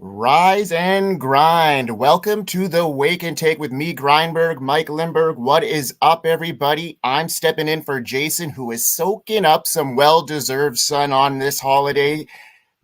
Rise and grind. Welcome to the Wake and Take with me, Grindberg, Mike Lindberg. What is up, everybody? I'm stepping in for Jason, who is soaking up some well-deserved sun on this holiday.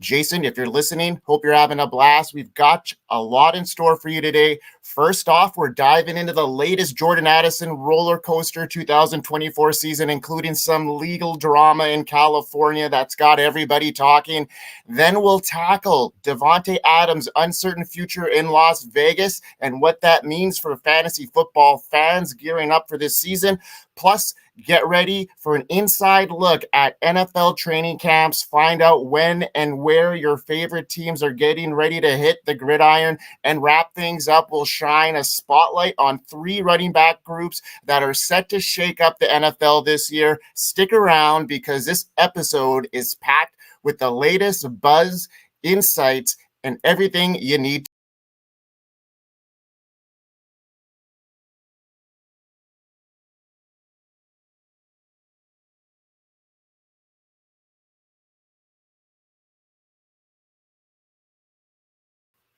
Jason, if you're listening, hope you're having a blast. We've got a lot in store for you today. First off, we're diving into the latest Jordan Addison roller coaster 2024 season, including some legal drama in California that's got everybody talking. Then we'll tackle Davante Adams' uncertain future in Las Vegas and what that means for fantasy football fans gearing up for this season. Plus, get ready for an inside look at NFL training camps. Find out when and where your favorite teams are getting ready to hit the gridiron. And wrap things up, we'll shine a spotlight on 3 running back groups that are set to shake up the NFL this year. Stick around because this episode is packed with the latest buzz, insights, and everything you need.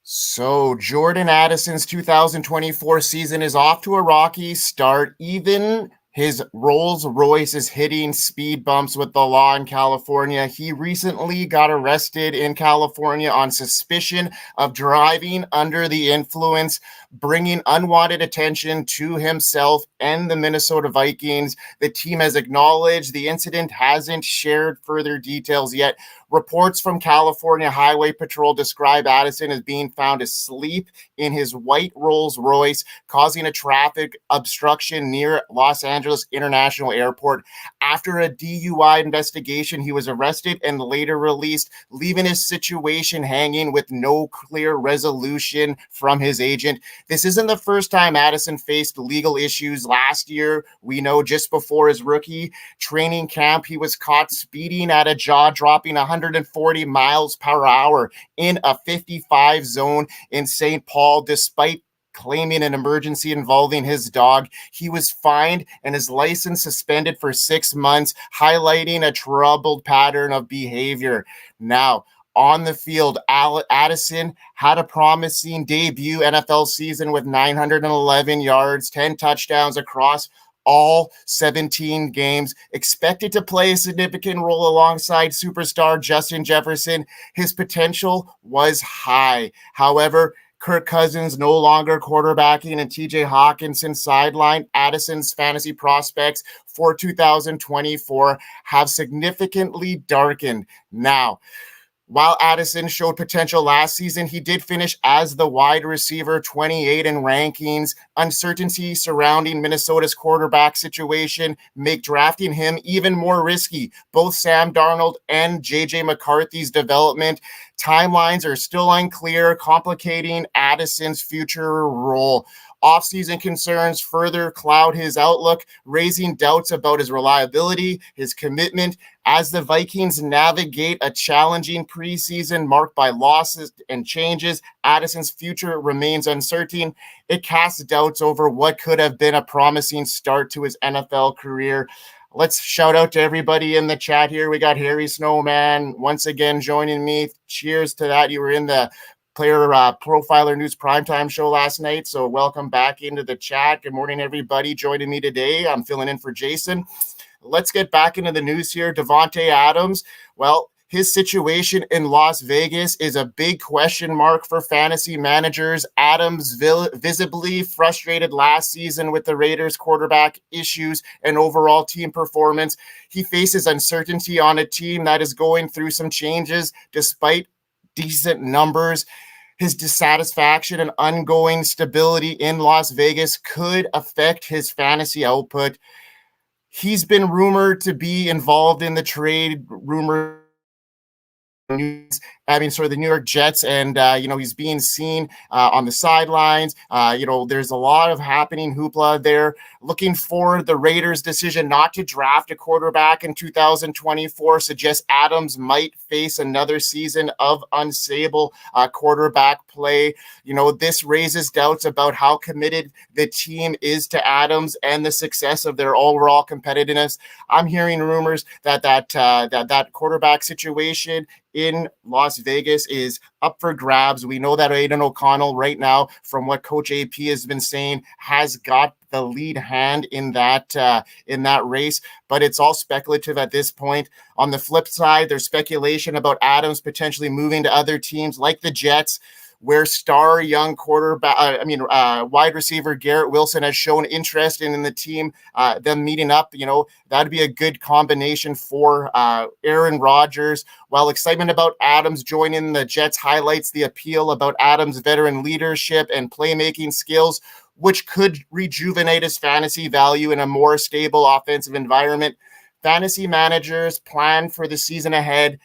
So Jordan Addison's 2024 season is off to a rocky start. Even his Rolls Royce is hitting speed bumps with the law in California. He recently got arrested in California on suspicion of driving under the influence, bringing unwanted attention to himself and the Minnesota Vikings. The team has acknowledged the incident, hasn't shared further details yet. Reports from California Highway Patrol describe Addison as being found asleep in his white Rolls Royce, causing a traffic obstruction near Los Angeles International Airport. After a DUI investigation, he was arrested and later released, leaving his situation hanging with no clear resolution from his agent. This isn't the first time Addison faced legal issues. Last year, we know just before his rookie training camp, he was caught speeding at a jaw-dropping 140 miles per hour in a 55 zone in St. Paul, despite claiming an emergency involving his dog. He was fined and his license suspended for 6 months, highlighting a troubled pattern of behavior. Now, on the field, Addison had a promising debut NFL season with 911 yards, 10 touchdowns across all 17 games, expected to play a significant role alongside superstar Justin Jefferson. His potential was high. However, Kirk Cousins no longer quarterbacking and TJ Hawkinson sidelined. Addison's fantasy prospects for 2024 have significantly darkened. Now, while Addison showed potential last season, he did finish as the wide receiver 28 in rankings. Uncertainty surrounding Minnesota's quarterback situation make drafting him even more risky. Both Sam Darnold and JJ McCarthy's development timelines are still unclear, complicating Addison's future role. Off-season concerns further cloud his outlook, raising doubts about his reliability, his commitment. As the Vikings navigate a challenging preseason marked by losses and changes, Addison's future remains uncertain. It casts doubts over what could have been a promising start to his NFL career. Let's shout out to everybody in the chat here. We got Harry Snowman once again joining me. Cheers to that. You were in the Player Profiler News Primetime show last night, so welcome back into the chat. Good morning, everybody joining me today. I'm filling in for Jason. Let's get back into the news here. Davante Adams, well, his situation in Las Vegas is a big question mark for fantasy managers. Adams visibly frustrated last season with the Raiders' quarterback issues and overall team performance. He faces uncertainty on a team that is going through some changes despite decent numbers. His dissatisfaction and ongoing stability in Las Vegas could affect his fantasy output. He's been rumored to be involved in the trade rumor news. The New York Jets, and he's being seen on the sidelines. There's a lot of happening hoopla there. Looking forward, the Raiders' decision not to draft a quarterback in 2024 suggests Adams might face another season of unstable quarterback play. This raises doubts about how committed the team is to Adams and the success of their overall competitiveness. I'm hearing rumors that quarterback situation in Las Vegas is up for grabs. We know that Aiden O'Connell right now, from what Coach AP has been saying, has got the lead hand in that race, but it's all speculative at this point. On the flip side, there's speculation about Adams potentially moving to other teams like the Jets, where star young wide receiver Garrett Wilson has shown interest in the team, them meeting up. That'd be a good combination for Aaron Rodgers. While excitement about Adams joining the Jets highlights the appeal about Adams' veteran leadership and playmaking skills, which could rejuvenate his fantasy value in a more stable offensive environment. Fantasy managers plan for the season ahead.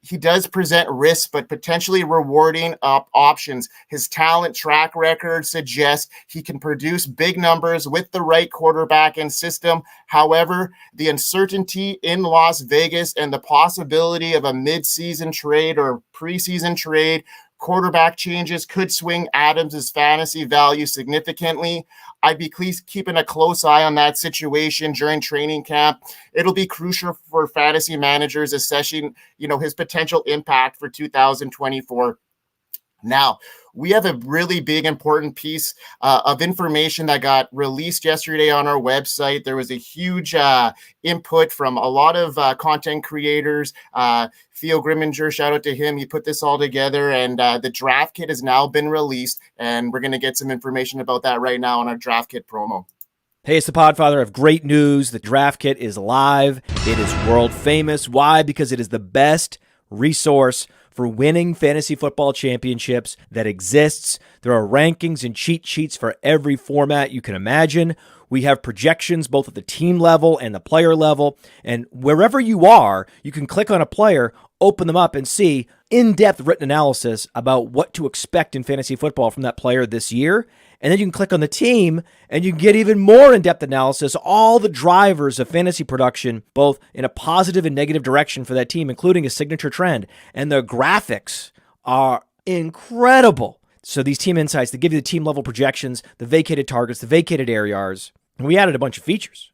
He does present risks, but potentially rewarding options. His talent track record suggests he can produce big numbers with the right quarterback and system. However, the uncertainty in Las Vegas and the possibility of a mid-season trade or preseason trade, quarterback changes could swing Adams' fantasy value significantly. I'd be keeping a close eye on that situation during training camp. It'll be crucial for fantasy managers assessing, his potential impact for 2024. Now, we have a really big, important piece of information that got released yesterday on our website. There was a huge input from a lot of content creators. Theo Grimminger, shout out to him. He put this all together, and the draft kit has now been released, and we're going to get some information about that right now on our draft kit promo. Hey, it's the Podfather. I have great news. The draft kit is live. It is world famous. Why? Because it is the best resource for winning fantasy football championships that exists. There are rankings and cheat sheets for every format you can imagine. We have projections both at the team level and the player level. And wherever you are, you can click on a player, open them up, and see in-depth written analysis about what to expect in fantasy football from that player this year. And then you can click on the team, and you can get even more in-depth analysis, all the drivers of fantasy production, both in a positive and negative direction for that team, including a signature trend. And the graphics are incredible. So these team insights, they give you the team-level projections, the vacated targets, the vacated ARs. And we added a bunch of features.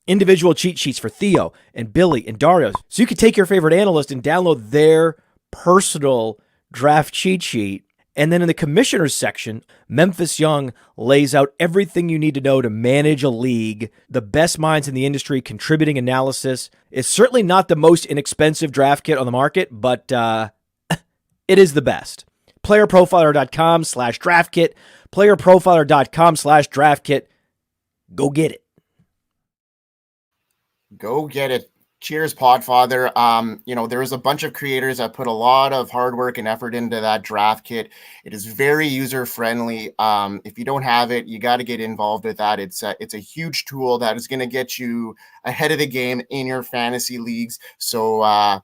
Individual cheat sheets for Theo and Billy and Dario. So you could take your favorite analyst and download their personal draft cheat sheet. And then in the commissioners section, Memphis Young lays out everything you need to know to manage a league, the best minds in the industry contributing analysis. It's certainly not the most inexpensive draft kit on the market, but it is the best. Playerprofiler.com/draft kit, playerprofiler.com/draft kit. Go get it. Go get it. Cheers, Podfather. There is a bunch of creators that put a lot of hard work and effort into that draft kit. It is very user-friendly. If you don't have it, you got to get involved with that. It's a huge tool that is going to get you ahead of the game in your fantasy leagues. So,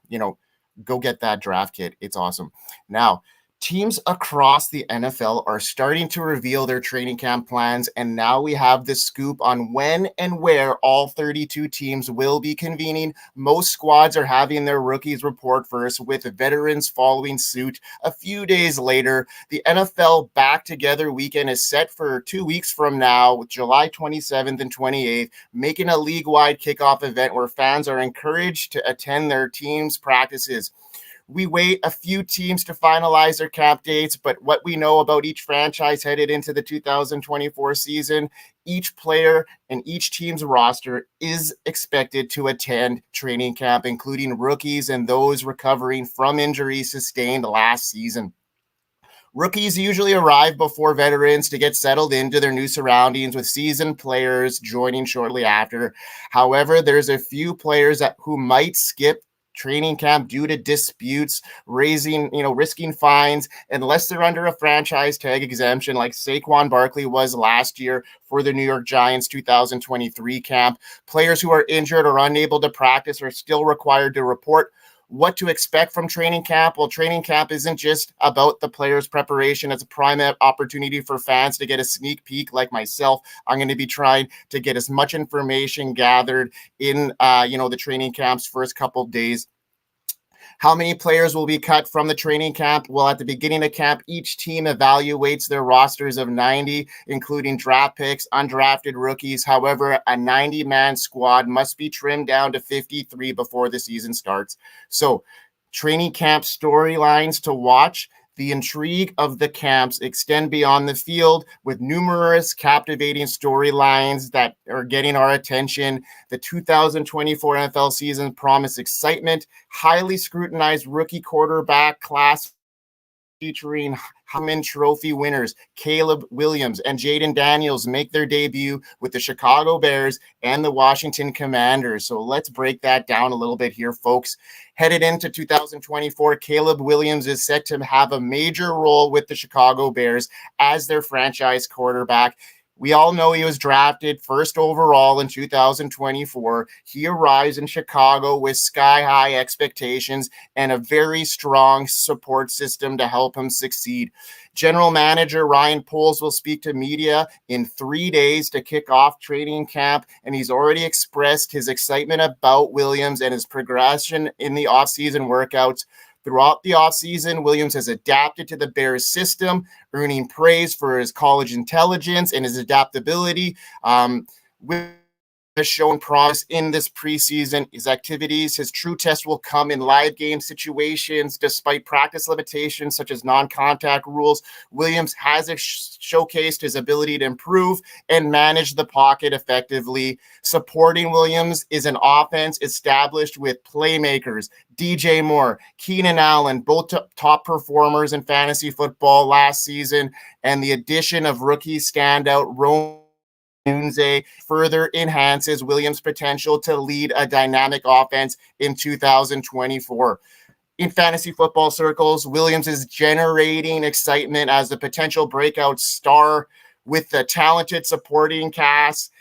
go get that draft kit. It's awesome. Now, teams across the NFL are starting to reveal their training camp plans, and now we have the scoop on when and where all 32 teams will be convening. Most squads are having their rookies report first, with veterans following suit a few days later. The NFL Back Together weekend is set for 2 weeks from now, with July 27th and 28th, making a league-wide kickoff event where fans are encouraged to attend their team's practices. We wait a few teams to finalize their camp dates, but what we know about each franchise headed into the 2024 season, each player and each team's roster is expected to attend training camp, including rookies and those recovering from injuries sustained last season. Rookies usually arrive before veterans to get settled into their new surroundings, with seasoned players joining shortly after. However, there's a few players who might skip training camp due to disputes, risking fines, unless they're under a franchise tag exemption like Saquon Barkley was last year for the New York Giants 2023 camp. Players who are injured or unable to practice are still required to report. What to expect from training camp? Well, training camp isn't just about the players' preparation. It's a prime opportunity for fans to get a sneak peek. Like myself, I'm going to be trying to get as much information gathered in, the training camp's first couple of days. How many players will be cut from the training camp? Well, at the beginning of camp, each team evaluates their rosters of 90, including draft picks, undrafted rookies. However, a 90-man squad must be trimmed down to 53 before the season starts. So Training camp storylines to watch. The intrigue of the camps extend beyond the field with numerous captivating storylines that are getting our attention. The 2024 NFL season promised excitement, highly scrutinized rookie quarterback class featuring Heisman Trophy winners Caleb Williams and Jayden Daniels make their debut with the Chicago Bears and the Washington Commanders. So let's break that down a little bit here, folks. Headed into 2024, Caleb Williams is set to have a major role with the Chicago Bears as their franchise quarterback. We all know he was drafted first overall in 2024. He arrives in Chicago with sky-high expectations and a very strong support system to help him succeed. General Manager Ryan Poles will speak to media in 3 days to kick off training camp, and he's already expressed his excitement about Williams and his progression in the offseason workouts. Throughout the offseason, Williams has adapted to the Bears system, earning praise for his college intelligence and his adaptability. Williams has shown promise in this preseason. His activities, his true test will come in live game situations. Despite practice limitations such as non-contact rules, Williams has showcased his ability to improve and manage the pocket effectively. Supporting Williams is an offense established with playmakers, DJ Moore, Keenan Allen, both top performers in fantasy football last season, and the addition of rookie standout Rome further enhances Williams' potential to lead a dynamic offense in 2024. In fantasy football circles, Williams is generating excitement as a potential breakout star with the talented supporting cast.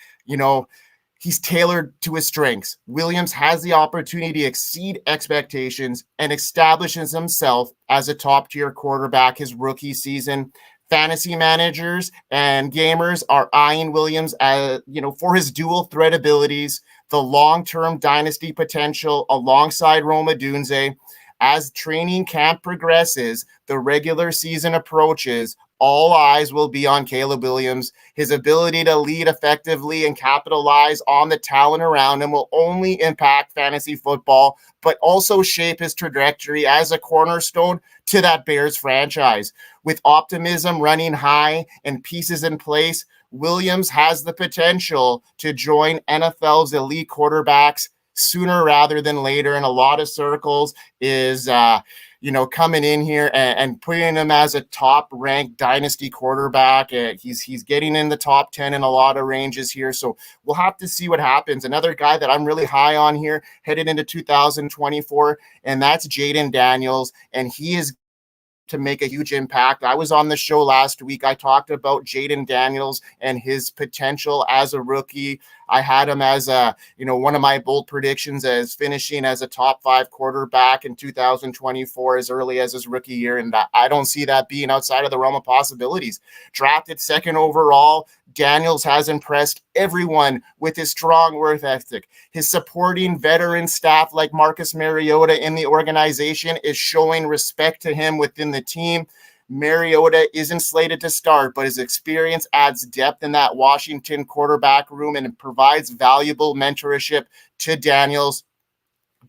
He's tailored to his strengths. Williams has the opportunity to exceed expectations and establishes himself as a top-tier quarterback his rookie season. Fantasy managers and gamers are eyeing Williams for his dual threat abilities, the long-term dynasty potential alongside Rome Odunze. As training camp progresses, the regular season approaches, all eyes will be on Caleb Williams. His ability to lead effectively and capitalize on the talent around him will only impact fantasy football, but also shape his trajectory as a cornerstone to that Bears franchise. With optimism running high and pieces in place, Williams has the potential to join NFL's elite quarterbacks sooner rather than later. And a lot of circles is coming in here and putting him as a top-ranked dynasty quarterback. He's getting in the top 10 in a lot of ranges here, so we'll have to see what happens. Another guy that I'm really high on here headed into 2024, and that's Jayden Daniels, and he is to make a huge impact. I was on the show last week. I talked about Jayden Daniels and his potential as a rookie. I had him as one of my bold predictions as finishing as a top 5 quarterback in 2024 as early as his rookie year. And I don't see that being outside of the realm of possibilities. Drafted second overall, Daniels has impressed everyone with his strong work ethic. His supporting veteran staff like Marcus Mariota in the organization is showing respect to him within the team. Mariota isn't slated to start, but his experience adds depth in that Washington quarterback room and provides valuable mentorship to Daniels.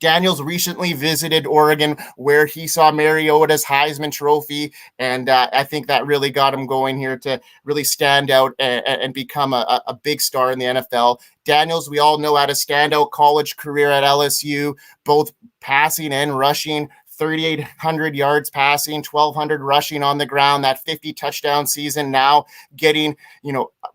Daniels recently visited Oregon, where he saw Mariota's Heisman Trophy, and I think that really got him going here to really stand out and become a big star in the NFL. Daniels, we all know, had a standout college career at LSU, both passing and rushing. 3,800 yards passing, 1,200 rushing on the ground, that 50 touchdown season, now getting,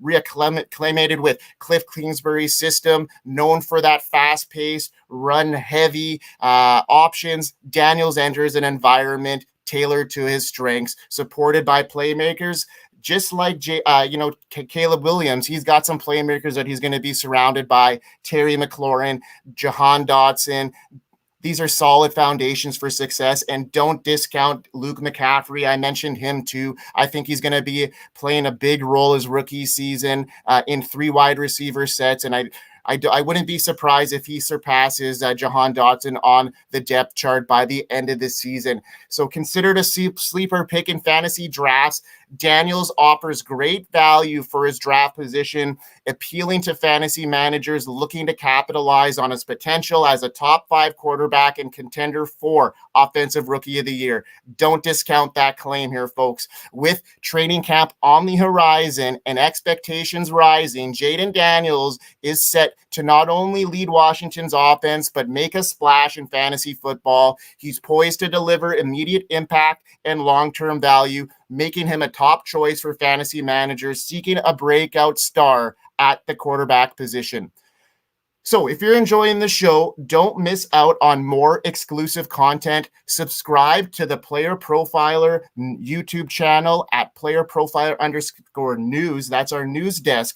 reacclimated with Cliff Kingsbury's system, known for that fast-paced, run-heavy options. Daniels enters an environment tailored to his strengths, supported by playmakers. Just like Caleb Williams, he's got some playmakers that he's going to be surrounded by. Terry McLaurin, Jahan Dotson. These are solid foundations for success, and don't discount Luke McCaffrey. I mentioned him too. I think he's going to be playing a big role his rookie season in 3 wide receiver sets, and I wouldn't be surprised if he surpasses Jahan Dotson on the depth chart by the end of the season. So considered a sleeper pick in fantasy drafts. Daniels offers great value for his draft position, appealing to fantasy managers looking to capitalize on his potential as a top 5 quarterback and contender for Offensive Rookie of the Year. Don't discount that claim here, folks. With training camp on the horizon and expectations rising, Jayden Daniels is set to not only lead Washington's offense, but make a splash in fantasy football. He's poised to deliver immediate impact and long-term value, making him a top choice for fantasy managers seeking a breakout star at the quarterback position. So if you're enjoying the show, don't miss out on more exclusive content. Subscribe to the Player Profiler YouTube channel at Player Profiler _news. That's our news desk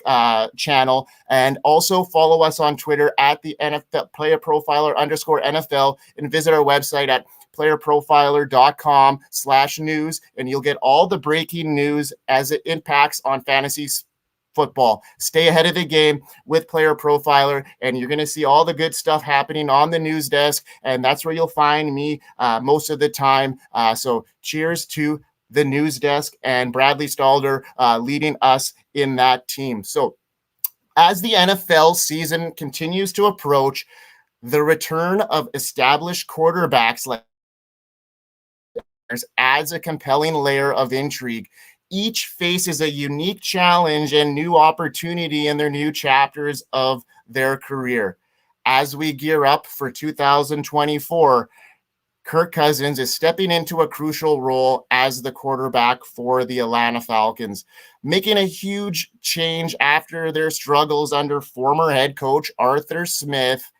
channel. And also follow us on Twitter at the NFL Player Profiler _NFL, and visit our website at playerprofiler.com/news, and you'll get all the breaking news as it impacts on fantasy football. Stay ahead of the game with Player Profiler, and you're going to see all the good stuff happening on the news desk, and that's where you'll find me most of the time. So cheers to the news desk and Bradley Stalder leading us in that team. So as the NFL season continues to approach, the return of established quarterbacks like adds a compelling layer of intrigue. Each faces a unique challenge and new opportunity in their new chapters of their career. As we gear up for 2024, Kirk Cousins is stepping into a crucial role as the quarterback for the Atlanta Falcons, making a huge change after their struggles under former head coach Arthur Smith.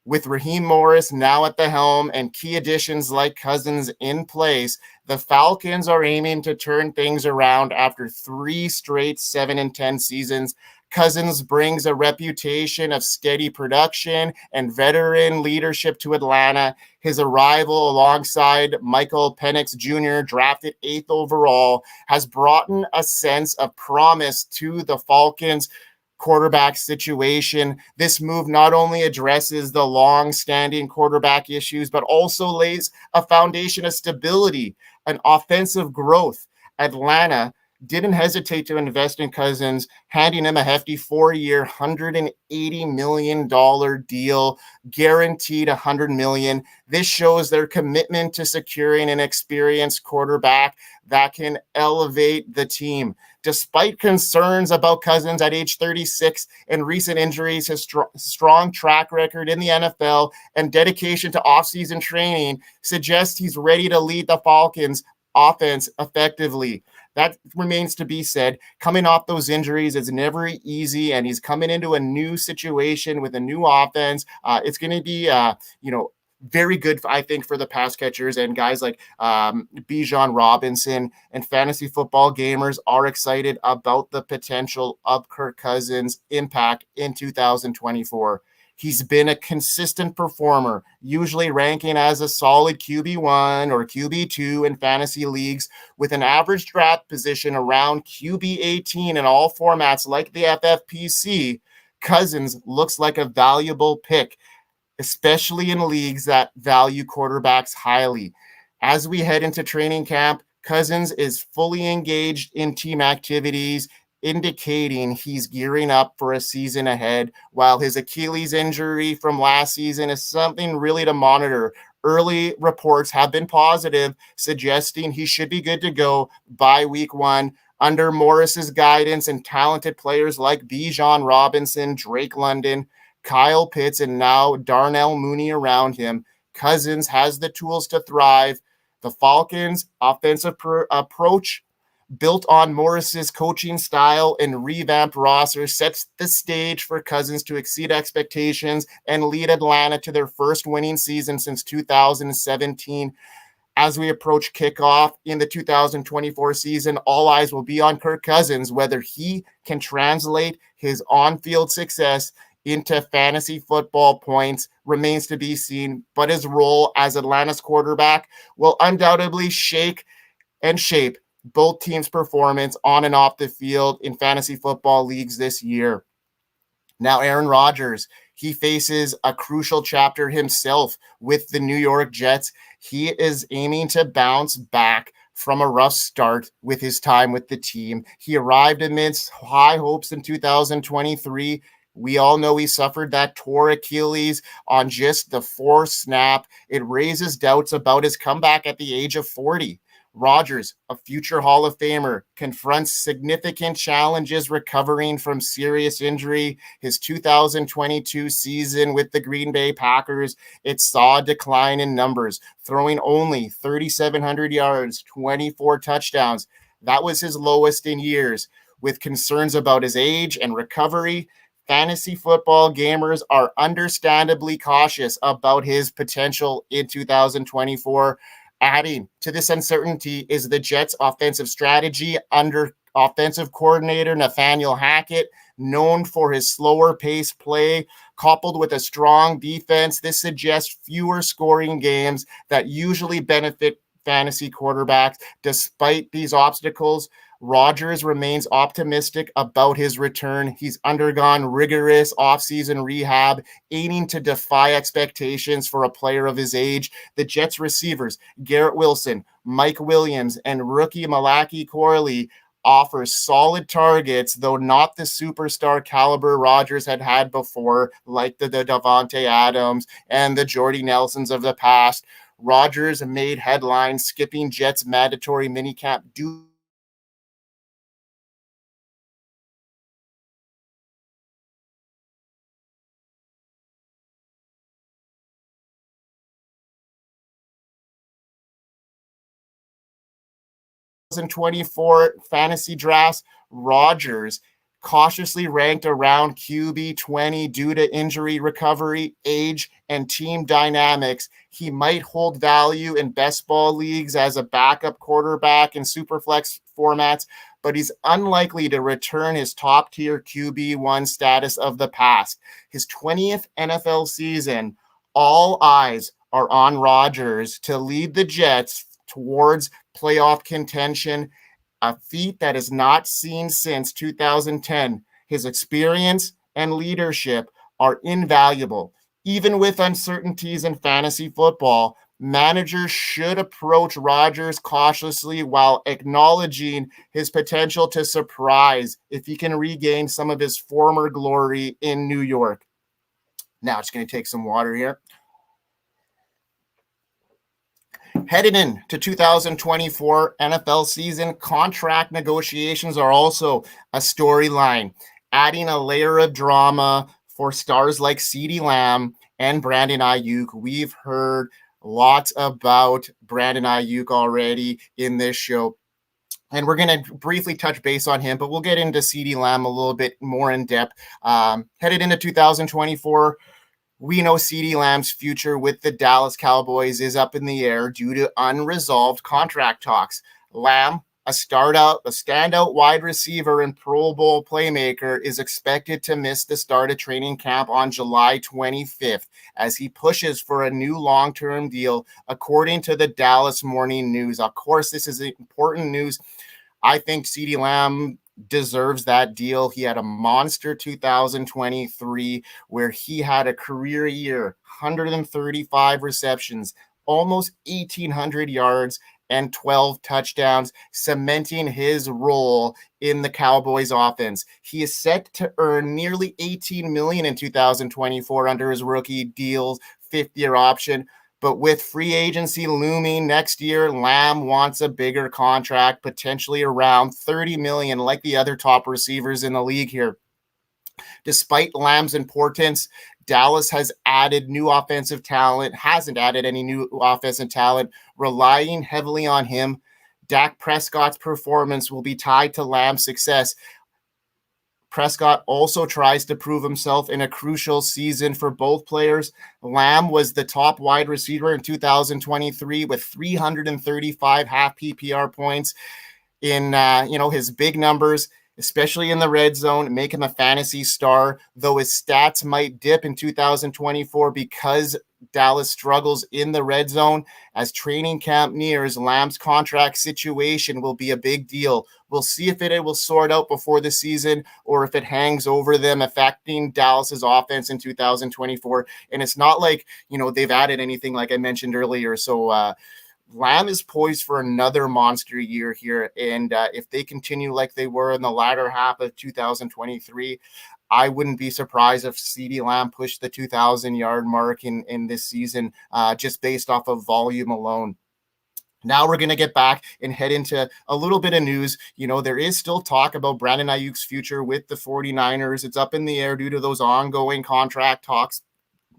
With Raheem Morris now at the helm and key additions like Cousins in place, the Falcons are aiming to turn things around after 3 straight 7-10 seasons. Cousins brings a reputation of steady production and veteran leadership to Atlanta. His arrival alongside Michael Penix Jr., drafted 8th overall, has brought in a sense of promise to the Falcons quarterback situation. This move not only addresses the long-standing quarterback issues, but also lays a foundation of stability and offensive growth. Atlanta didn't hesitate to invest in Cousins, handing him a hefty 4-year, $180 million deal, guaranteed $100 million. This shows their commitment to securing an experienced quarterback that can elevate the team. Despite concerns about Cousins at age 36 and recent injuries, his strong track record in the NFL and dedication to offseason training suggests he's ready to lead the Falcons offense effectively. That remains to be said. Coming off those injuries is never easy, and he's coming into a new situation with a new offense. It's going to be, very good, I think, for the pass catchers and guys like Bijan Robinson, and fantasy football gamers are excited about the potential of Kirk Cousins' impact in 2024. He's been a consistent performer, usually ranking as a solid QB1 or QB2 in fantasy leagues, with an average draft position around QB18 in all formats like the FFPC. Cousins looks like a valuable pick, especially in leagues that value quarterbacks highly. As we head into training camp, Cousins is fully engaged in team activities, indicating he's gearing up for a season ahead, while his Achilles injury from last season is something really to monitor. Early reports have been positive, suggesting he should be good to go by week 1. Under Morris's guidance and talented players like Bijan Robinson, Drake London, Kyle Pitts, and now Darnell Mooney around him, Cousins has the tools to thrive. The Falcons' offensive approach, built on Morris's coaching style and revamped roster, sets the stage for Cousins to exceed expectations and lead Atlanta to their first winning season since 2017. As we approach kickoff in the 2024 season, all eyes will be on Kirk Cousins. Whether he can translate his on-field success into fantasy football points remains to be seen, but his role as Atlanta's quarterback will undoubtedly shake and shape both teams' performance on and off the field in fantasy football leagues this year. Now, Aaron Rodgers, he faces a crucial chapter himself with the New York Jets. He is aiming to bounce back from a rough start with his time with the team. He arrived amidst high hopes in 2023. We all know he suffered that torn Achilles on just the fourth snap. It raises doubts about his comeback at the age of 40. Rodgers, a future Hall of Famer, confronts significant challenges recovering from serious injury. His 2022 season with the Green Bay Packers, it saw a decline in numbers, throwing only 3,700 yards, 24 touchdowns. That was his lowest in years. With concerns about his age and recovery, fantasy football gamers are understandably cautious about his potential in 2024. Adding to this uncertainty is the Jets' offensive strategy under offensive coordinator Nathaniel Hackett, known for his slower pace play, coupled with a strong defense. This suggests fewer scoring games that usually benefit fantasy quarterbacks. Despite these obstacles, Rodgers remains optimistic about his return. He's undergone rigorous offseason rehab, aiming to defy expectations for a player of his age. The Jets receivers, Garrett Wilson, Mike Williams, and rookie Malachi Corley offer solid targets, though not the superstar caliber Rodgers had before, like the Davante Adams and the Jordy Nelsons of the past. Rodgers made headlines, skipping Jets' mandatory minicamp due 2024 fantasy drafts. Rodgers cautiously ranked around QB 20 due to injury recovery, age, and team dynamics. He might hold value in best ball leagues as a backup quarterback in superflex formats, but he's unlikely to return his top-tier QB1 status of the past. His 20th NFL season, all eyes are on Rodgers to lead the Jets towards playoff contention, a feat that is not seen since 2010. His experience and leadership are invaluable. Even with uncertainties in fantasy football, managers should approach Rodgers cautiously while acknowledging his potential to surprise if he can regain some of his former glory in New York. Now, just going to take some water here. Headed into 2024 NFL season, contract negotiations are also a storyline, adding a layer of drama for stars like Ceedee Lamb and Brandon Aiyuk. We've heard lots about Brandon Aiyuk already in this show, and we're going to briefly touch base on him, but we'll get into Ceedee Lamb a little bit more in depth. Headed into 2024, we know Ceedee Lamb's future with the Dallas Cowboys is up in the air due to unresolved contract talks. Lamb, a standout wide receiver and Pro Bowl playmaker, is expected to miss the start of training camp on July 25th as he pushes for a new long-term deal, according to the Dallas Morning News. Of course, this is important news. I think Ceedee Lamb deserves that deal. He had a monster 2023 where he had a career year, 135 receptions, almost 1,800 yards, and 12 touchdowns, cementing his role in the Cowboys offense. He is set to earn nearly $18 million in 2024 under his rookie deal's fifth-year option. But with free agency looming next year, Lamb wants a bigger contract, potentially around $30 million, like the other top receivers in the league here. Despite Lamb's importance, Dallas hasn't added any new offensive talent, relying heavily on him. Dak Prescott's performance will be tied to Lamb's success. Prescott also tries to prove himself in a crucial season for both players. Lamb was the top wide receiver in 2023 with 335 half PPR points in his big numbers, especially in the red zone, make him a fantasy star, though his stats might dip in 2024 because Dallas struggles in the red zone. As training camp nears, Lamb's contract situation will be a big deal. We'll see if it will sort out before the season or if it hangs over them, affecting Dallas's offense in 2024. And it's not like, they've added anything like I mentioned earlier. So Lamb is poised for another monster year here. And if they continue like they were in the latter half of 2023, I wouldn't be surprised if Ceedee Lamb pushed the 2,000-yard mark in this season, just based off of volume alone. Now we're going to get back and head into a little bit of news. There is still talk about Brandon Aiyuk's future with the 49ers. It's up in the air due to those ongoing contract talks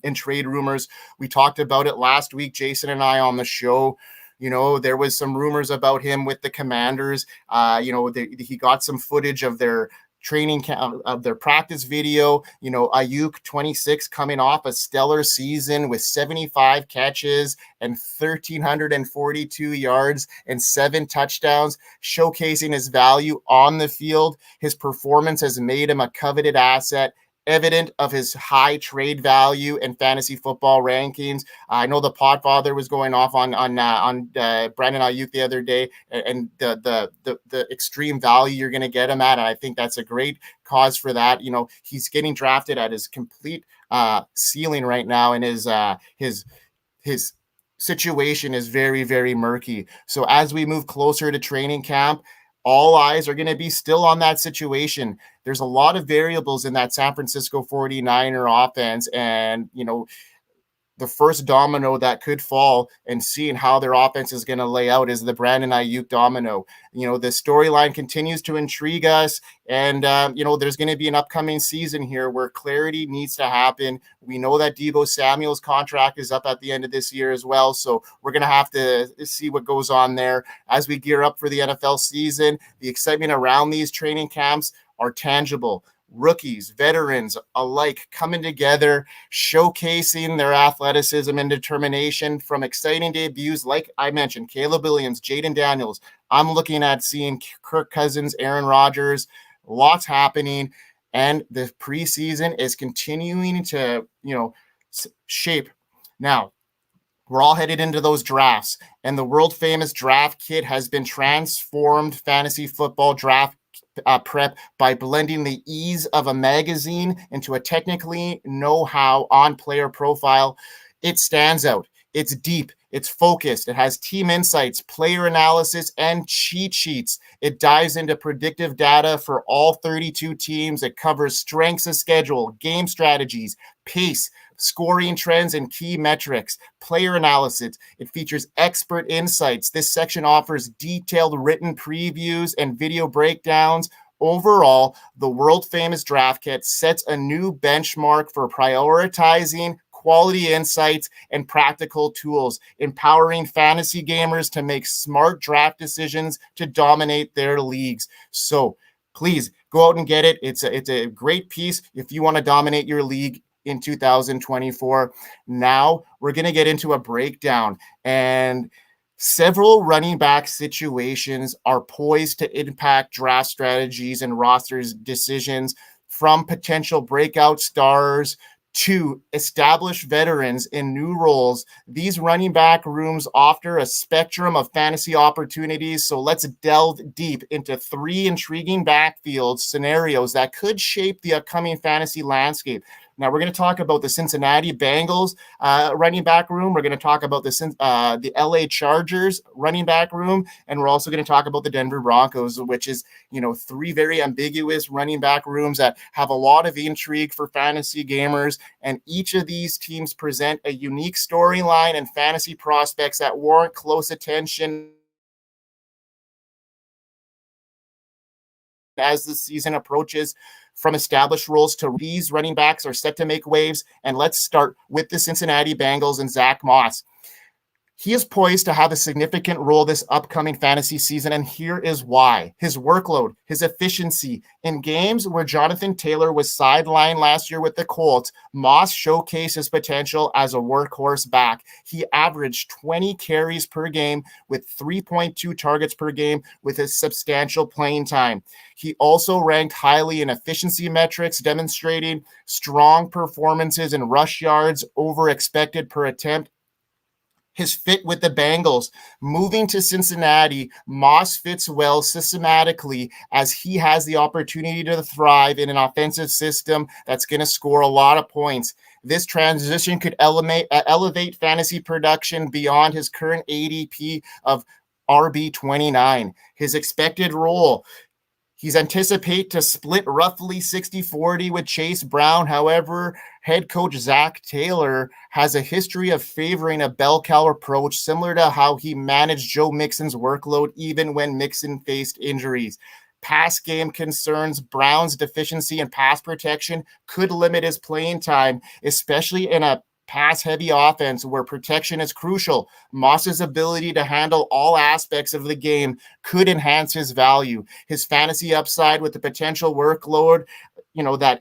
and trade rumors. We talked about it last week, Jason and I, on the show. There was some rumors about him with the Commanders. He got some footage of their training camp, of their practice video. Aiyuk, 26, coming off a stellar season with 75 catches and 1,342 yards and 7 touchdowns, showcasing his value on the field. His performance has made him a coveted asset, evident of his high trade value and fantasy football rankings. I know the Podfather was going off on Brandon Aiyuk the other day, and the extreme value you're going to get him at. And I think that's a great cause for that. He's getting drafted at his complete ceiling right now, and his situation is very, very murky. So as we move closer to training camp, all eyes are going to be still on that situation. There's a lot of variables in that San Francisco 49er offense. And, the first domino that could fall and seeing how their offense is going to lay out is the Brandon Aiyuk domino. The storyline continues to intrigue us. And, there's going to be an upcoming season here where clarity needs to happen. We know that Deebo Samuel's contract is up at the end of this year as well. So we're going to have to see what goes on there as we gear up for the NFL season. The excitement around these training camps are tangible. Rookies, veterans alike coming together, showcasing their athleticism and determination from exciting debuts like I mentioned, Caleb Williams, Jayden Daniels. I'm looking at seeing Kirk Cousins, Aaron Rodgers, lots happening, and the preseason is continuing to, shape. Now, we're all headed into those drafts, and the world famous draft kit has been transformed fantasy football draft prep by blending the ease of a magazine into a technically know-how on player profile. It stands out. It's deep. It's focused. It has team insights, player analysis, and cheat sheets. It dives into predictive data for all 32 teams. It covers strengths of schedule, game strategies, pace, scoring trends, and key metrics, player analysis. It features expert insights. This section offers detailed written previews and video breakdowns. Overall, the world famous draft kit sets a new benchmark for prioritizing quality insights and practical tools, empowering fantasy gamers to make smart draft decisions to dominate their leagues. So please go out and get it. It's a great piece if you want to dominate your league in 2024. Now we're going to get into a breakdown, and several running back situations are poised to impact draft strategies and rosters decisions, from potential breakout stars to established veterans in new roles. These running back rooms offer a spectrum of fantasy opportunities. So let's delve deep into 3 intriguing backfield scenarios that could shape the upcoming fantasy landscape. Now, we're going to talk about the Cincinnati Bengals running back room. We're going to talk about the LA Chargers running back room. And we're also going to talk about the Denver Broncos, which is, 3 very ambiguous running back rooms that have a lot of intrigue for fantasy gamers. And each of these teams present a unique storyline and fantasy prospects that warrant close attention as the season approaches. From established roles to these running backs are set to make waves. And let's start with the Cincinnati Bengals and Zach Moss. He is poised to have a significant role this upcoming fantasy season, and here is why. His workload, his efficiency. In games where Jonathan Taylor was sidelined last year with the Colts, Moss showcased his potential as a workhorse back. He averaged 20 carries per game with 3.2 targets per game with his substantial playing time. He also ranked highly in efficiency metrics, demonstrating strong performances in rush yards over expected per attempt, His fit with the Bengals. Moving to Cincinnati, Moss fits well systematically as he has the opportunity to thrive in an offensive system that's going to score a lot of points. This transition could elevate fantasy production beyond his current ADP of RB29. His expected role, he's anticipate to split roughly 60-40 with Chase Brown. However, head coach Zach Taylor has a history of favoring a bell cow approach, similar to how he managed Joe Mixon's workload even when Mixon faced injuries. Pass game concerns, Brown's deficiency in pass protection could limit his playing time, especially in a pass-heavy offense where protection is crucial. Moss's ability to handle all aspects of the game could enhance his value. His fantasy upside with the potential workload, that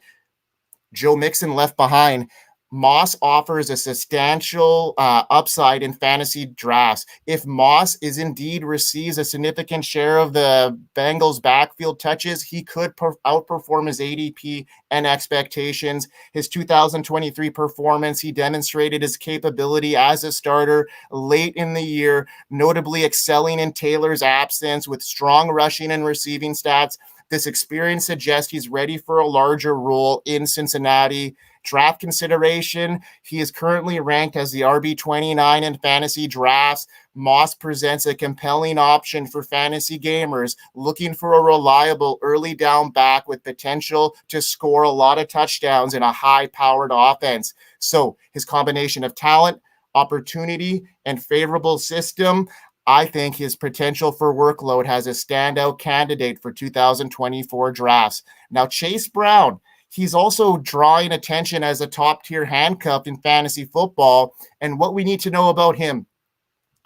Joe Mixon left behind. Moss offers a substantial upside in fantasy drafts. If Moss receives a significant share of the Bengals' backfield touches, he could outperform his ADP and expectations. His 2023 performance, he demonstrated his capability as a starter late in the year, notably excelling in Taylor's absence with strong rushing and receiving stats. This experience suggests he's ready for a larger role in Cincinnati. Draft consideration, he is currently ranked as the RB29 in fantasy drafts. Moss presents a compelling option for fantasy gamers looking for a reliable early down back with potential to score a lot of touchdowns in a high-powered offense. So his combination of talent, opportunity, and favorable system, I think his potential for workload has a standout candidate for 2024 drafts. Now, Chase Brown, he's also drawing attention as a top-tier handcuff in fantasy football. And what we need to know about him,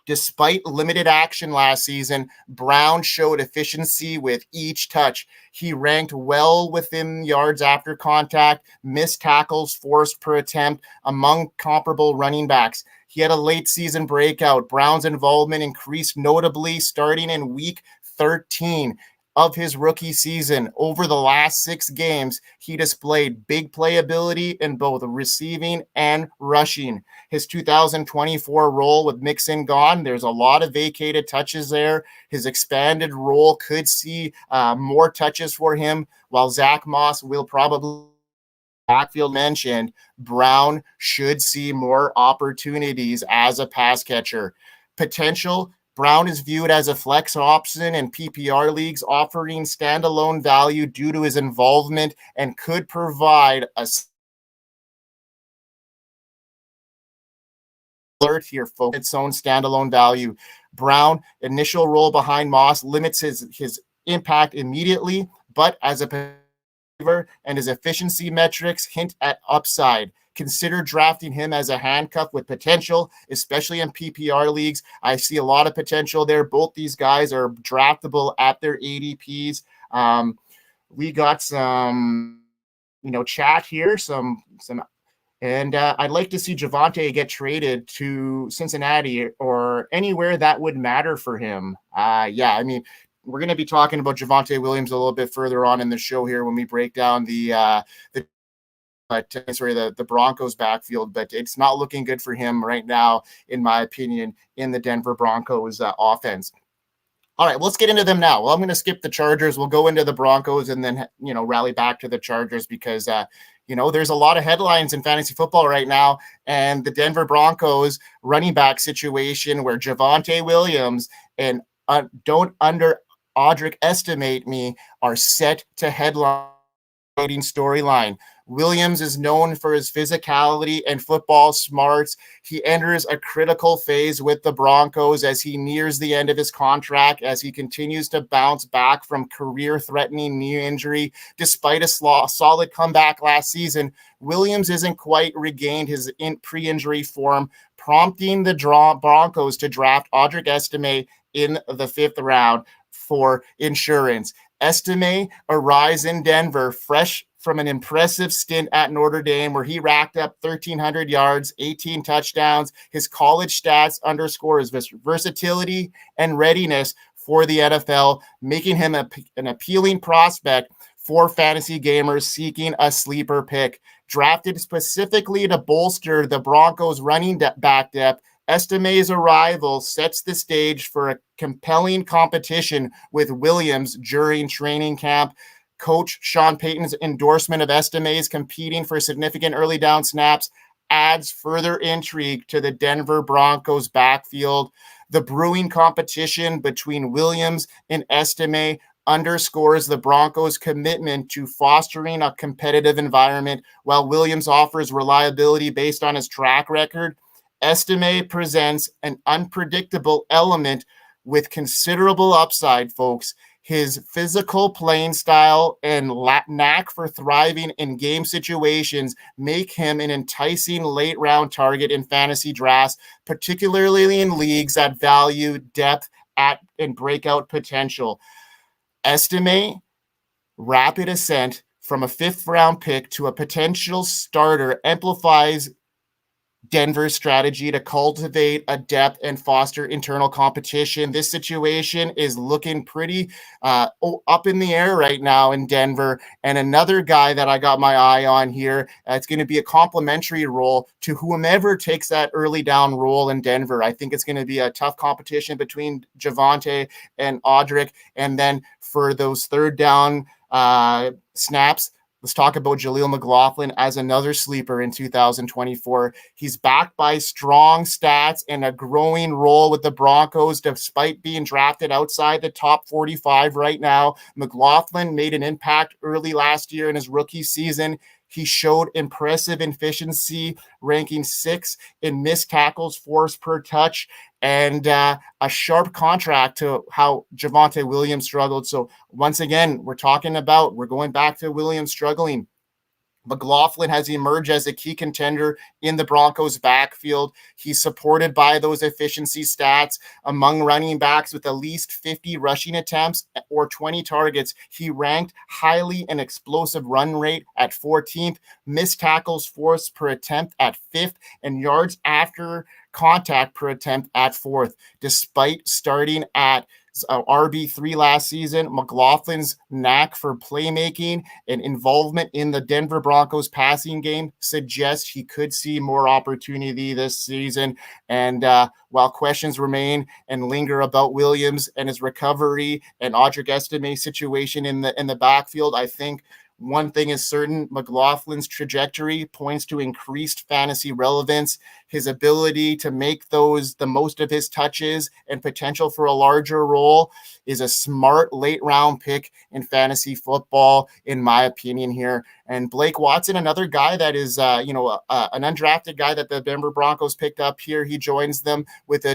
despite limited action last season, Brown showed efficiency with each touch. He ranked well within yards after contact, missed tackles forced per attempt among comparable running backs. He had a late season breakout. Brown's involvement increased notably starting in week 13 of his rookie season. Over the last 6 games, he displayed big playability in both receiving and rushing. His 2024 role with Mixon gone, there's a lot of vacated touches there. His expanded role could see more touches for him, while Zach Moss will probably backfield mentioned. Brown should see more opportunities as a pass catcher. Potential, Brown is viewed as a flex option in PPR leagues, offering standalone value due to his involvement and could provide a alert here, folks. Its own standalone value. Brown, initial role behind Moss, limits his impact immediately, but as a and his efficiency metrics hint at upside. Consider drafting him as a handcuff with potential, especially in PPR leagues. I see a lot of potential there. Both these guys are draftable at their ADPs. We got some, chat here, and I'd like to see Davante get traded to Cincinnati or anywhere that would matter for him. We're going to be talking about Javonte Williams a little bit further on in the show here when we break down the Broncos backfield, but it's not looking good for him right now, in my opinion, in the Denver Broncos offense. All right, let's get into them now. Well, I'm going to skip the Chargers. We'll go into the Broncos and then, rally back to the Chargers because, there's a lot of headlines in fantasy football right now, and the Denver Broncos running back situation where Javonte Williams and don't underestimate me are set to headline storyline. Williams is known for his physicality and football smarts. He enters a critical phase with the Broncos as he nears the end of his contract, as he continues to bounce back from career-threatening knee injury. Despite a solid comeback last season, Williams isn't quite regained his pre-injury form, prompting the Broncos to draft Audric Estime in the 5th round for insurance. Estime arrives in Denver fresh from an impressive stint at Notre Dame where he racked up 1,300 yards, 18 touchdowns. His college stats underscore his versatility and readiness for the NFL, making him an appealing prospect for fantasy gamers seeking a sleeper pick. Drafted specifically to bolster the Broncos running back depth, Estime's arrival sets the stage for a compelling competition with Williams during training camp. Coach Sean Payton's endorsement of Estime's competing for significant early down snaps adds further intrigue to the Denver Broncos backfield. The brewing competition between Williams and Estime underscores the Broncos' commitment to fostering a competitive environment. While Williams offers reliability based on his track record, Estime presents an unpredictable element with considerable upside, folks. His physical playing style and knack for thriving in game situations make him an enticing late-round target in fantasy drafts, particularly in leagues that value depth and breakout potential. Estime rapid ascent from a fifth-round pick to a potential starter amplifies Denver's strategy to cultivate a depth and foster internal competition. This situation is looking pretty up in the air right now in Denver. And another guy that I got my eye on here, it's going to be a complementary role to whomever takes that early down role in Denver. I think it's going to be a tough competition between Javonte and Audric. And then for those third down snaps, let's talk about Jaleel McLaughlin as another sleeper in 2024. He's backed by strong stats and a growing role with the Broncos, despite being drafted outside the top 45 right now. McLaughlin made an impact early last year in his rookie season. He showed impressive efficiency, ranking 6th in missed tackles forced per touch, and a sharp contract to how Javonte Williams struggled. So once again, we're going back to Williams struggling. McLaughlin has emerged as a key contender in the Broncos backfield. He's supported by those efficiency stats among running backs with at least 50 rushing attempts or 20 targets. He ranked highly in explosive run rate at 14th, missed tackles forced per attempt at 5th, and yards after contact per attempt at 4th. Despite starting at RB3 last season, McLaughlin's knack for playmaking and involvement in the Denver Broncos passing game suggests he could see more opportunity this season. And while questions remain and linger about Williams and his recovery and Audric Estime's situation in the backfield, I think one thing is certain: McLaughlin's trajectory points to increased fantasy relevance. His ability to make the most of his touches and potential for a larger role is a smart late round pick in fantasy football, in my opinion here. And Blake Watson, another guy that is, an undrafted guy that the Denver Broncos picked up here. He joins them with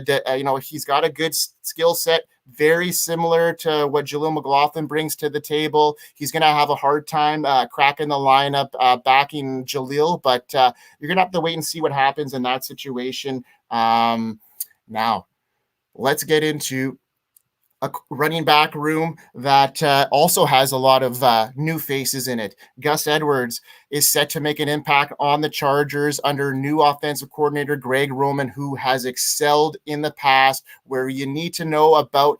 he's got a good skill set, very similar to what Jaleel McLaughlin brings to the table. He's going to have a hard time cracking the lineup, backing Jaleel, but you're going to have to wait and see what happens in that situation. Now, let's get into a running back room that also has a lot of new faces in it. Gus Edwards is set to make an impact on the Chargers under new offensive coordinator Greg Roman, who has excelled in the past. Where you need to know about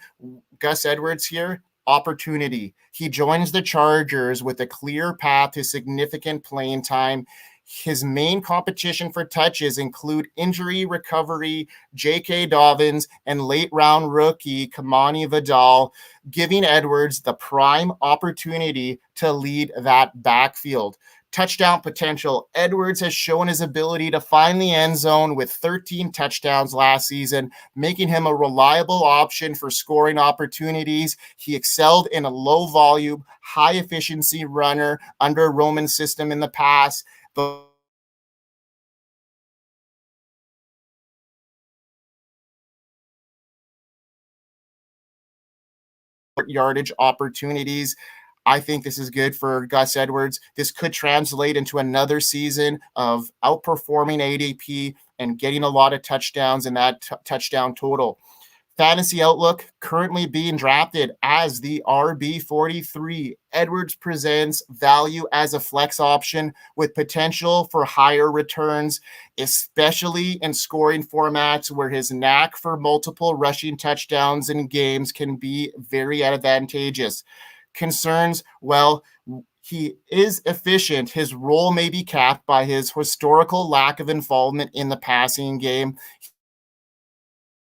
Gus Edwards here: opportunity. He joins the Chargers with a clear path to significant playing time. His main competition for touches include injury recovery, J.K. Dobbins, and late-round rookie Kamani Vidal, giving Edwards the prime opportunity to lead that backfield. Touchdown potential. Edwards has shown his ability to find the end zone with 13 touchdowns last season, making him a reliable option for scoring opportunities. He excelled in a low-volume, high-efficiency runner under Roman's system in the past. But yardage opportunities. I think this is good for Gus Edwards. This could translate into another season of outperforming ADP and getting a lot of touchdowns in that touchdown total. Fantasy outlook: currently being drafted as the RB43. Edwards presents value as a flex option with potential for higher returns, especially in scoring formats where his knack for multiple rushing touchdowns in games can be very advantageous. Concerns: well, he is efficient. His role may be capped by his historical lack of involvement in the passing game.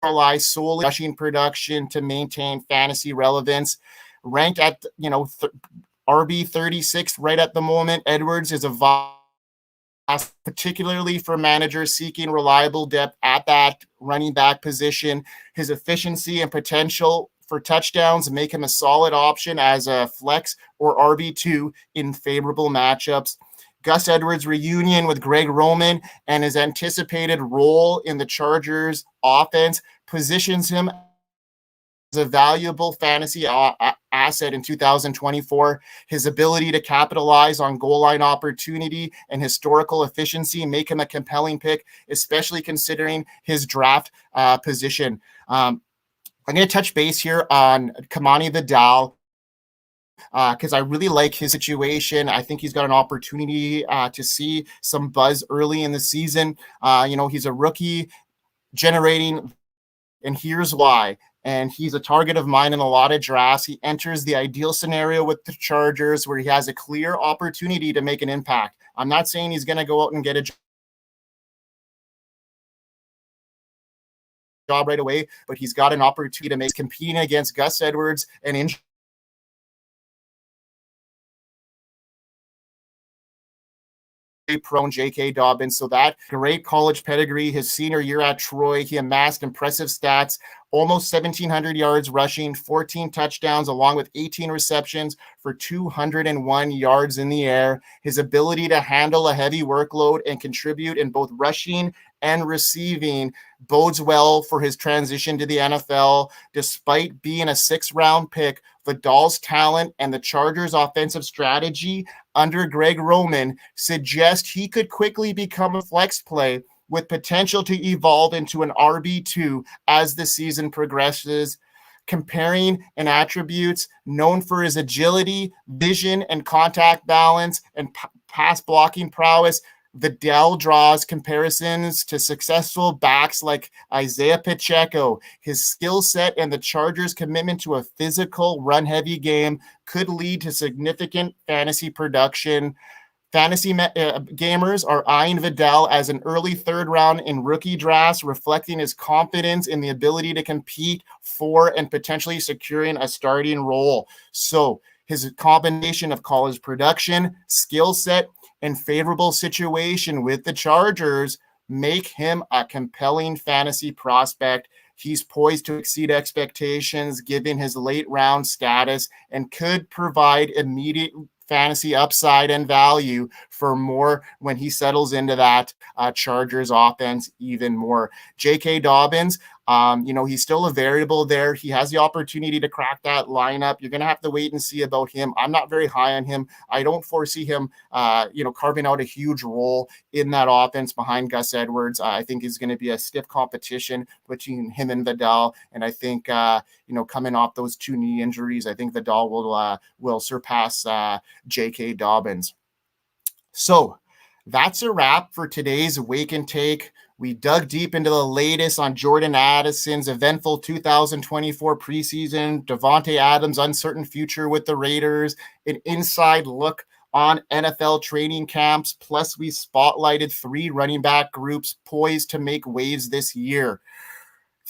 rely solely on rushing production to maintain fantasy relevance. Ranked at, RB 36 right at the moment, Edwards is a particularly for managers seeking reliable depth at that running back position. His efficiency and potential for touchdowns make him a solid option as a flex or RB2 in favorable matchups. Gus Edwards' reunion with Greg Roman and his anticipated role in the Chargers offense positions him as a valuable fantasy asset in 2024. His ability to capitalize on goal line opportunity and historical efficiency make him a compelling pick, especially considering his draft position. I'm going to touch base here on Kamani Vidal because I really like his situation. I think he's got an opportunity to see some buzz early in the season. He's a rookie generating, and here's why. And he's a target of mine in a lot of drafts. He enters the ideal scenario with the Chargers where he has a clear opportunity to make an impact. I'm not saying he's going to go out and get a job right away, but he's got an opportunity to make competing against Gus Edwards and prone J.K. Dobbins. So that great college pedigree. His senior year at Troy, he amassed impressive stats, almost 1,700 yards rushing, 14 touchdowns, along with 18 receptions for 201 yards in the air. His ability to handle a heavy workload and contribute in both rushing and receiving bodes well for his transition to the NFL. Despite being a 6th-round pick, Vidal's talent and the Chargers' offensive strategy under Greg Roman suggest he could quickly become a flex play with potential to evolve into an RB2 as the season progresses. Comparing in attributes, known for his agility, vision, and contact balance, and pass blocking prowess, Vidal draws comparisons to successful backs like Isaiah Pacheco. His skill set and the Chargers' commitment to a physical, run-heavy game could lead to significant fantasy production. Fantasy gamers are eyeing Vidal as an early 3rd round in rookie drafts, reflecting his confidence in the ability to compete for and potentially securing a starting role. So his combination of college production, skill set, and favorable situation with the Chargers make him a compelling fantasy prospect. He's poised to exceed expectations given his late round status and could provide immediate fantasy upside and value for more when he settles into that Chargers offense even more. J.K. Dobbins, he's still a variable there. He has the opportunity to crack that lineup. You're going to have to wait and see about him. I'm not very high on him. I don't foresee him, carving out a huge role in that offense behind Gus Edwards. I think is going to be a stiff competition between him and Vidal. And I think, coming off those 2 knee injuries, I think Vidal will surpass J.K. Dobbins. So that's a wrap for today's Wake and Take. We dug deep into the latest on Jordan Addison's eventful 2024 preseason, Davante Adams' uncertain future with the Raiders, an inside look on NFL training camps, plus we spotlighted 3 running back groups poised to make waves this year.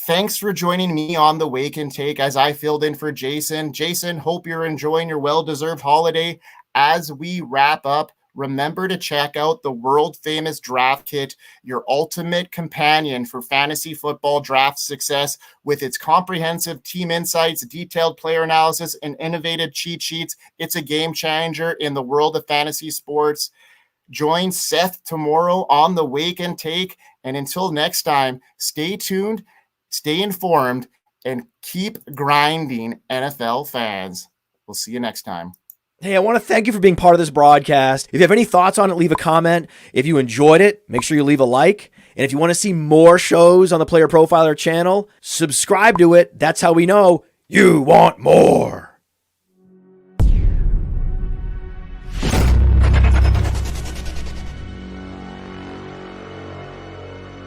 Thanks for joining me on the Wake and Take as I filled in for Jason. Jason, hope you're enjoying your well-deserved holiday. As we wrap up, remember to check out the world-famous Draft Kit, your ultimate companion for fantasy football draft success. With its comprehensive team insights, detailed player analysis, and innovative cheat sheets, it's a game changer in the world of fantasy sports. Join Seth tomorrow on the Wake and Take. And until next time, stay tuned, stay informed, and keep grinding, NFL fans. We'll see you next time. Hey, I want to thank you for being part of this broadcast. If you have any thoughts on it, leave a comment. If you enjoyed it, make sure you leave a like. And if you want to see more shows on the Player Profiler channel, subscribe to it. That's how we know you want more.